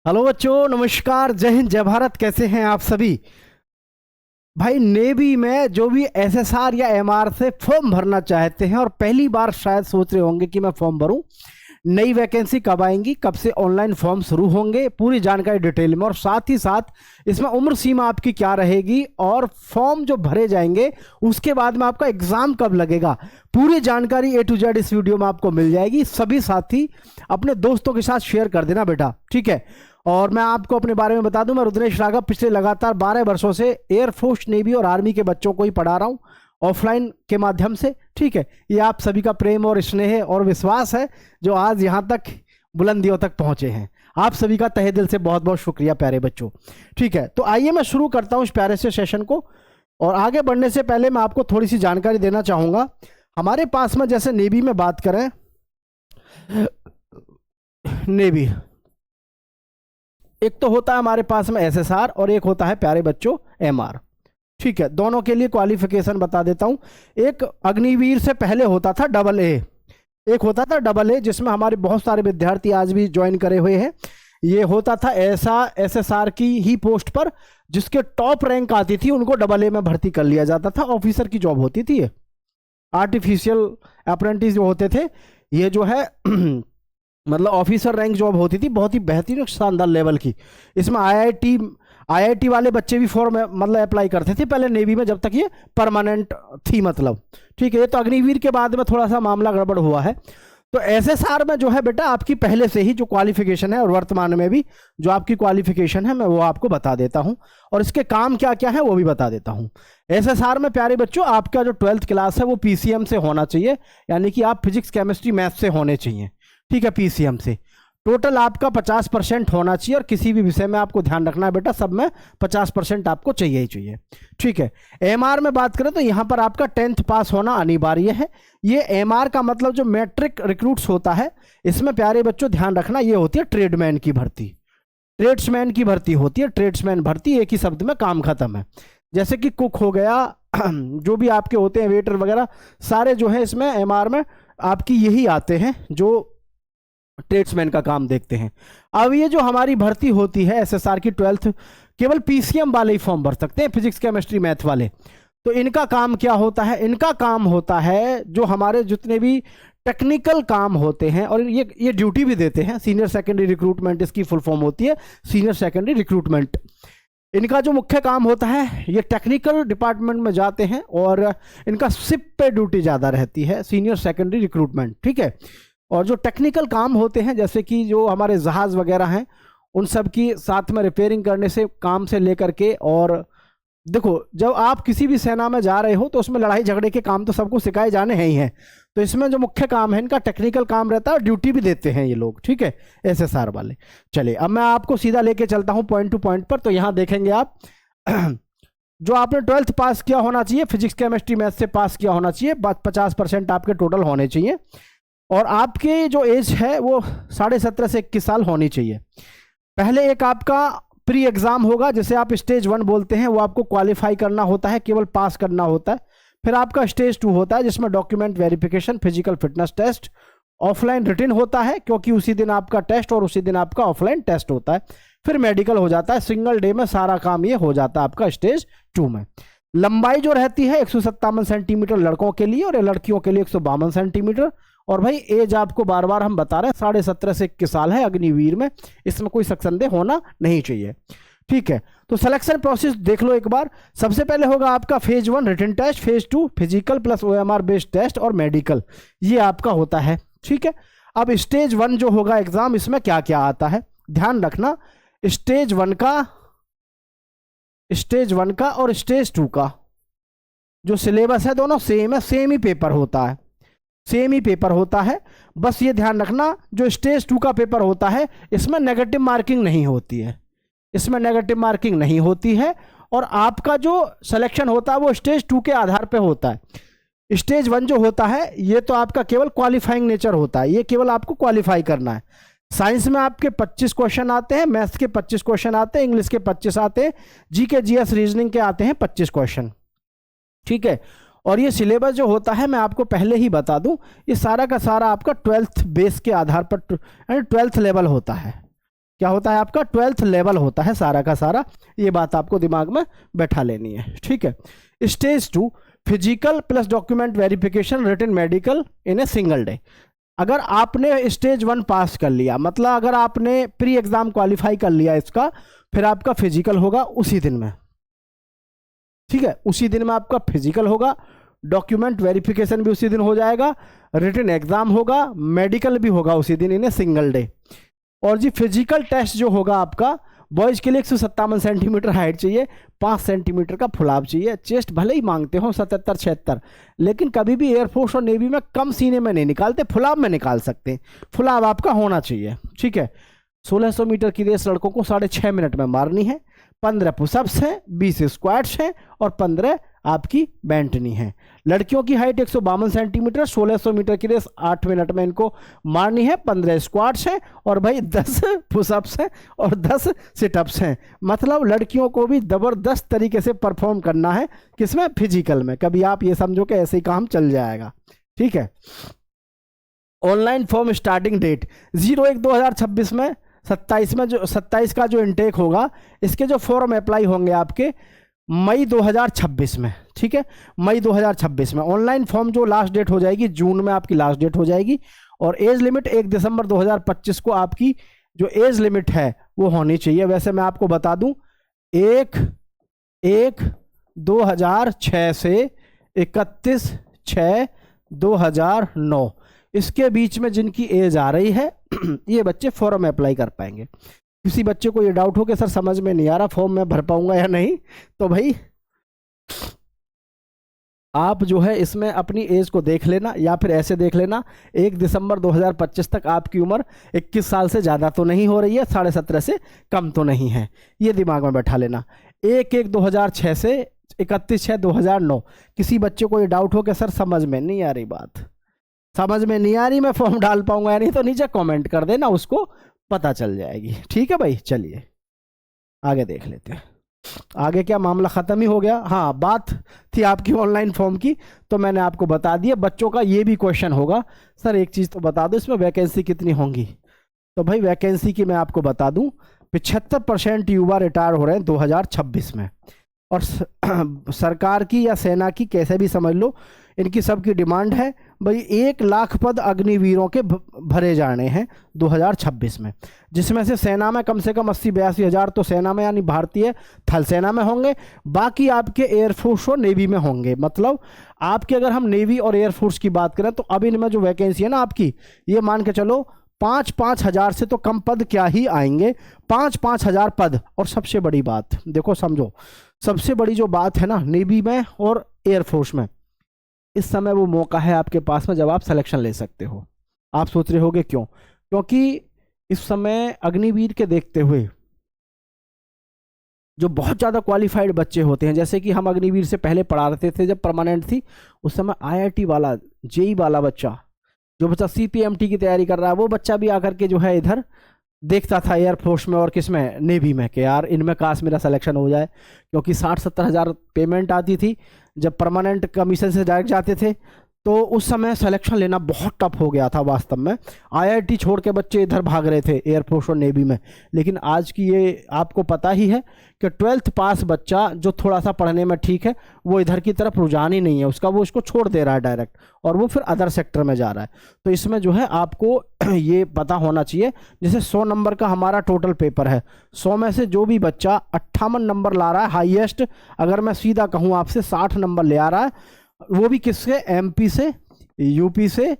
Hello बच्चों, नमस्कार, जय हिंद, जय भारत। कैसे हैं आप सभी? भाई, नेवी में जो भी एसएसआर या एमआर से फॉर्म भरना चाहते हैं और पहली बार शायद सोच रहे होंगे कि मैं फॉर्म भरूं, नई वैकेंसी कब आएंगी, कब से ऑनलाइन फॉर्म शुरू होंगे, पूरी जानकारी डिटेल में, और साथ ही साथ इसमें उम्र सीमा आपकी क्या रहेगी और फॉर्म जो भरे जाएंगे उसके बाद में आपका एग्जाम कब लगेगा, पूरी जानकारी ए टू जेड इस वीडियो में आपको मिल जाएगी। सभी साथी अपने दोस्तों के साथ शेयर कर देना बेटा, ठीक है। और मैं आपको अपने बारे में बता दूं, मैं रुद्रेश राघव पिछले लगातार 12 वर्षों से एयरफोर्स, नेवी और आर्मी के बच्चों को ही पढ़ा रहा हूं ऑफलाइन के माध्यम से, ठीक है। ये आप सभी का प्रेम और स्नेह और विश्वास है जो आज यहां तक बुलंदियों तक पहुंचे हैं। आप सभी का तहे दिल से बहुत बहुत शुक्रिया प्यारे बच्चों, ठीक है। तो आइए मैं शुरू करता हूं इस प्यारे से सेशन को, और आगे बढ़ने से पहले मैं आपको थोड़ी सी जानकारी देना चाहूंगा। हमारे पास में जैसे नेवी में बात करें, नेवी एक तो होता है हमारे पास में एसएसआर और एक होता है प्यारे बच्चों एमआर, ठीक है। दोनों के लिए क्वालिफिकेशन बता देता हूं। एक अग्निवीर से पहले होता था डबल ए, एक होता था डबल ए जिसमें हमारे बहुत सारे विद्यार्थी आज भी ज्वाइन करे हुए हैं। ये होता था ऐसा एसएसआर की ही पोस्ट पर जिसके टॉप रैंक आती थी उनको डबल ए में भर्ती कर लिया जाता था, ऑफिसर की जॉब होती थी। ये आर्टिफिशियल अप्रेंटिस जो होते थे, ये जो है मतलब ऑफिसर रैंक जॉब होती थी, बहुत ही बेहतरीन और शानदार लेवल की। इसमें आईआईटी वाले बच्चे भी फॉर्म मतलब अप्लाई करते थे पहले नेवी में, जब तक ये परमानेंट थी, मतलब, ठीक है। ये तो अग्निवीर के बाद में थोड़ा सा मामला गड़बड़ हुआ है। तो एसएसआर में जो है बेटा आपकी पहले से ही जो क्वालिफिकेशन है और वर्तमान में भी जो आपकी क्वालिफिकेशन है मैं वो आपको बता देता हूं, और इसके काम क्या क्या है वो भी बता देता हूं। एसएसआर में प्यारे बच्चों आपका जो 12th क्लास है वो पीसीएम से होना चाहिए, यानी कि आप फिजिक्स, केमिस्ट्री, मैथ से होने चाहिए, ठीक है, पीसीएम से। टोटल आपका 50% होना चाहिए, और किसी भी विषय में आपको ध्यान रखना है बेटा, सब में 50% आपको चाहिए ही चाहिए, ठीक है। एमआर में बात करें तो यहां पर आपका 10th पास होना अनिवार्य है। ये एमआर का मतलब जो मैट्रिक रिक्रूट्स होता है, इसमें प्यारे बच्चों ध्यान रखना, ये होती है ट्रेडमैन की भर्ती, ट्रेड्समैन की भर्ती होती है। ट्रेड्समैन भर्ती एक ही शब्द में काम खत्म है। जैसे कि कुक हो गया, जो भी आपके होते हैं वेटर वगैरह, सारे जो है इसमें एमआर में आपकी यही आते हैं जो ट्रेड्समैन का काम देखते हैं। अब ये जो हमारी भर्ती होती है एसएसआर की 12th, केवल पीसीएम वाले ही फॉर्म भर सकते हैं, फिजिक्स, केमिस्ट्री, मैथ वाले। तो इनका काम क्या होता है? इनका काम होता है जो हमारे जितने भी टेक्निकल काम होते हैं, और ये ड्यूटी भी देते हैं। सीनियर सेकेंडरी रिक्रूटमेंट इसकी फुल फॉर्म होती है, सीनियर सेकेंडरी रिक्रूटमेंट। इनका जो मुख्य काम होता है, ये टेक्निकल डिपार्टमेंट में जाते हैं और इनका शिप पे ड्यूटी ज़्यादा रहती है, सीनियर सेकेंडरी रिक्रूटमेंट, ठीक है। और जो टेक्निकल काम होते हैं जैसे कि जो हमारे जहाज़ वगैरह हैं उन सब की साथ में रिपेयरिंग करने से काम से लेकर के, और देखो जब आप किसी भी सेना में जा रहे हो तो उसमें लड़ाई झगड़े के काम तो सबको सिखाए जाने हैं ही हैं। तो इसमें जो मुख्य काम है इनका टेक्निकल काम रहता है, और ड्यूटी भी देते हैं ये लोग, ठीक है, एसएसआर वाले। चलिए अब मैं आपको सीधा लेके चलता हूँ पॉइंट टू पॉइंट पर। तो यहाँ देखेंगे आप जो आपने 12th पास किया होना चाहिए, फिजिक्स, केमिस्ट्री, मैथ से पास किया होना चाहिए, 50% आपके टोटल होने चाहिए, और आपके जो एज है वो 17.5 से 21 साल होनी चाहिए। पहले एक आपका प्री एग्जाम होगा जिसे आप स्टेज 1 बोलते हैं, वो आपको क्वालिफाई करना होता है, केवल पास करना होता है। फिर आपका स्टेज 2 होता है जिसमें document verification, physical fitness test, offline written होता है क्योंकि उसी दिन आपका टेस्ट और उसी दिन आपका ऑफलाइन टेस्ट होता है। फिर मेडिकल हो जाता है, सिंगल डे में सारा काम ये हो जाता है आपका स्टेज 2 में। लंबाई जो रहती है 157 सेंटीमीटर लड़कों के लिए, और लड़कियों के लिए 152 सेंटीमीटर। और भाई एज आपको बार बार हम बता रहे हैं 17.5 से 21 साल है अग्निवीर में, इसमें कोई संदेह होना नहीं चाहिए, ठीक है। तो सिलेक्शन प्रोसेस देख लो एक बार। सबसे पहले होगा आपका phase 1 written test, phase 2 physical plus OMR based test और मेडिकल, ये आपका होता है, ठीक है। अब स्टेज 1 जो होगा एग्जाम, इसमें क्या क्या आता है ध्यान रखना। स्टेज 1 का और स्टेज 2 का जो सिलेबस है दोनों सेम है, सेम ही पेपर होता है, सेम ही पेपर होता है। बस ये ध्यान रखना जो स्टेज 2 का पेपर होता है इसमें नेगेटिव मार्किंग नहीं होती है, इसमें नेगेटिव मार्किंग नहीं होती है, और आपका जो सिलेक्शन होता है वो स्टेज 2 के आधार पे होता है। स्टेज 1 जो होता है ये तो आपका केवल क्वालिफाइंग नेचर होता है, ये केवल आपको क्वालिफाई करना है। साइंस में आपके 25 क्वेश्चन आते हैं, मैथ्स के 25 क्वेश्चन आते हैं, इंग्लिश के 25 आते हैं, जीके, जीएस, रीजनिंग के आते हैं 25 क्वेश्चन, ठीक है। और ये सिलेबस जो होता है मैं आपको पहले ही बता दूं, ये सारा का सारा आपका 12th बेस के आधार पर 12th लेवल होता है, क्या होता है आपका 12th लेवल होता है सारा का सारा, ये बात आपको दिमाग में बैठा लेनी है, ठीक है। Stage 2 physical plus document verification written medical in a single day. अगर आपने स्टेज 1 पास कर लिया, मतलब अगर आपने प्री एग्जाम क्वालिफाई कर लिया इसका, फिर आपका फिजिकल होगा उसी दिन में, ठीक है, उसी दिन में आपका फिजिकल होगा, डॉक्यूमेंट वेरिफिकेशन भी उसी दिन हो जाएगा, रिटन एग्जाम होगा, मेडिकल भी होगा उसी दिन इन ए सिंगल डे। और जी फिजिकल टेस्ट जो होगा आपका, बॉयज के लिए 157 सेंटीमीटर हाइट चाहिए, 5 सेंटीमीटर का फुलाव चाहिए, चेस्ट भले ही मांगते हो 77-76, लेकिन कभी भी एयरफोर्स और नेवी में कम सीने में नहीं निकालते, फुलाव में निकाल सकते हैं, फुलाव आपका होना चाहिए, ठीक है। 1600 मीटर की रेस लड़कों को 6.5 मिनट में मारनी है, 15 पुशअप्स हैं, 20 स्क्वाट्स हैं और 15 आपकी बेंटनी है। लड़कियों की हाइट 152 सेंटीमीटर, 1600 मीटर की रेस 8 मिनट में इनको मारनी है, 15 स्क्वाट्स हैं और भाई 10 पुशअप्स हैं और 10 सिटअप्स हैं। मतलब लड़कियों को भी ज़बरदस्त तरीके से परफॉर्म करना है, किसमें, फिजिकल में। कभी आप ये समझो कि ऐसे ही काम चल जाएगा, ठीक है। ऑनलाइन फॉर्म स्टार्टिंग डेट 01/2026 में 27 में, जो 27 का जो इनटेक होगा, इसके जो फॉर्म अप्लाई होंगे आपके मई 2026 में, ठीक है, मई 2026 में। ऑनलाइन फॉर्म जो लास्ट डेट हो जाएगी जून में आपकी लास्ट डेट हो जाएगी, और एज लिमिट 1 दिसंबर 2025 को आपकी जो एज लिमिट है वो होनी चाहिए। वैसे मैं आपको बता दूं 1/1/2006 से 31/6/2009 इसके बीच में जिनकी एज आ रही है ये बच्चे फॉर्म अप्लाई कर पाएंगे। किसी बच्चे को ये डाउट हो कि सर समझ में नहीं आ रहा फॉर्म मैं भर पाऊंगा या नहीं, तो भाई आप जो है इसमें अपनी एज को देख लेना, या फिर ऐसे देख लेना 1 दिसंबर 2025 तक आपकी उम्र 21 साल से ज़्यादा तो नहीं हो रही है, 17.5 से कम तो नहीं है, ये दिमाग में बैठा लेना। 1/1/2006 से 31/6/2009 किसी बच्चे को ये डाउट हो कि सर समझ में नहीं आ रही बात, समझ में नहीं आ रही, मैं फॉर्म डाल पाऊंगा या नहीं, तो नीचे कमेंट कर देना, उसको पता चल जाएगी, ठीक है भाई। चलिए आगे देख लेते हैं, आगे क्या मामला ख़त्म ही हो गया। हाँ, बात थी आपकी ऑनलाइन फॉर्म की, तो मैंने आपको बता दिया। बच्चों का ये भी क्वेश्चन होगा, सर एक चीज़ तो बता दो इसमें वैकेंसी कितनी होंगी, तो भाई वैकेंसी की मैं आपको बता दूं 75% युवा रिटायर हो रहे हैं 2026 में, और सरकार की या सेना की कैसे भी समझ लो, इनकी सबकी डिमांड है भाई 1 लाख पद अग्निवीरों के भरे जाने हैं 2026 में, जिसमें से सेना में कम से कम 80-82 हज़ार तो सेना में यानी भारतीय थल सेना में होंगे, बाकी आपके एयरफोर्स और नेवी में होंगे। मतलब आपके अगर हम नेवी और एयरफोर्स की बात करें तो अब इनमें जो वैकेंसी है ना आपकी, ये मान के चलो 5-5 हज़ार से तो कम पद क्या ही आएंगे, 5-5 हज़ार पद। और सबसे बड़ी बात देखो समझो, सबसे बड़ी जो बात है ना नेवी में और एयरफोर्स में, इस समय वो मौका है आपके पास में जब आप सिलेक्शन ले सकते हो। आप सोच रहे होगे क्यों, क्योंकि इस समय अग्निवीर के देखते हुए जो बहुत ज़्यादा क्वालिफाइड बच्चे होते हैं, जैसे कि हम अग्निवीर से पहले पढ़ाते थे जब परमानेंट थी, उस समय IIT वाला, जेई वाला बच्चा, जो बच्चा CPMT की तैयारी कर रहा है, वो बच्चा भी आकर के जो है इधर देखता था एयरफोर्स में और किस में, नेवी में, कि यार इनमें काश मेरा सिलेक्शन हो जाए, क्योंकि 60-70 हज़ार पेमेंट आती थी जब परमानेंट कमीशन से डायरेक्ट जाते थे, तो उस समय सिलेक्शन लेना बहुत टफ हो गया था वास्तव में। IIT छोड़ के बच्चे इधर भाग रहे थे एयरफोर्स और नेवी में। लेकिन आज की ये आपको पता ही है कि 12th पास बच्चा जो थोड़ा सा पढ़ने में ठीक है, वो इधर की तरफ रुझान ही नहीं है उसका, वो इसको छोड़ दे रहा है डायरेक्ट, और वो फिर अदर सेक्टर में जा रहा है। तो इसमें जो है आपको ये पता होना चाहिए, जैसे 100 नंबर का हमारा टोटल पेपर है, 100 में से जो भी बच्चा 58 नंबर ला रहा है हाईएस्ट, अगर मैं सीधा कहूँ आपसे 60 नंबर ले आ रहा है, वो भी किससे, MP से, UP से,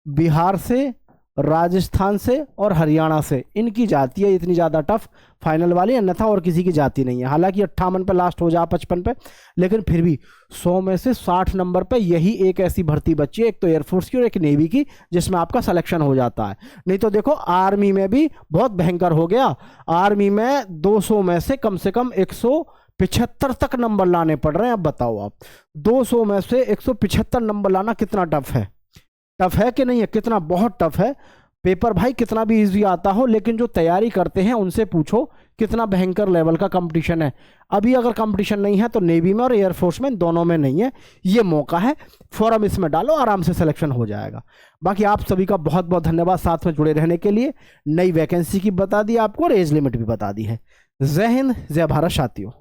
बिहार से, राजस्थान से और हरियाणा से, इनकी जाती है इतनी ज़्यादा टफ फाइनल वाली, अन्यथा और किसी की जाती नहीं है। हालांकि 58 पे लास्ट हो जा 55 पे, लेकिन फिर भी 100 में से 60 नंबर पे यही एक ऐसी भर्ती बची है, एक तो एयरफोर्स की और एक नेवी की, जिसमें आपका सिलेक्शन हो जाता है। नहीं तो देखो आर्मी में भी बहुत भयंकर हो गया, आर्मी में 200 में से कम 175 तक नंबर लाने पड़ रहे हैं। अब बताओ आप 200 में से 175 नंबर लाना कितना टफ है, टफ है कि नहीं है, कितना बहुत टफ है। पेपर भाई कितना भी इजी आता हो, लेकिन जो तैयारी करते हैं उनसे पूछो कितना भयंकर लेवल का कंपटीशन है। अभी अगर कंपटीशन नहीं है तो नेवी में और एयरफोर्स में दोनों में नहीं है, ये मौका है, फॉर्म इसमें डालो, आराम से सिलेक्शन हो जाएगा। बाकी आप सभी का बहुत बहुत धन्यवाद साथ में जुड़े रहने के लिए। नई वैकेंसी की बता दी आपको और एज लिमिट भी बता दी है। जय हिंद, जय भारत साथियों।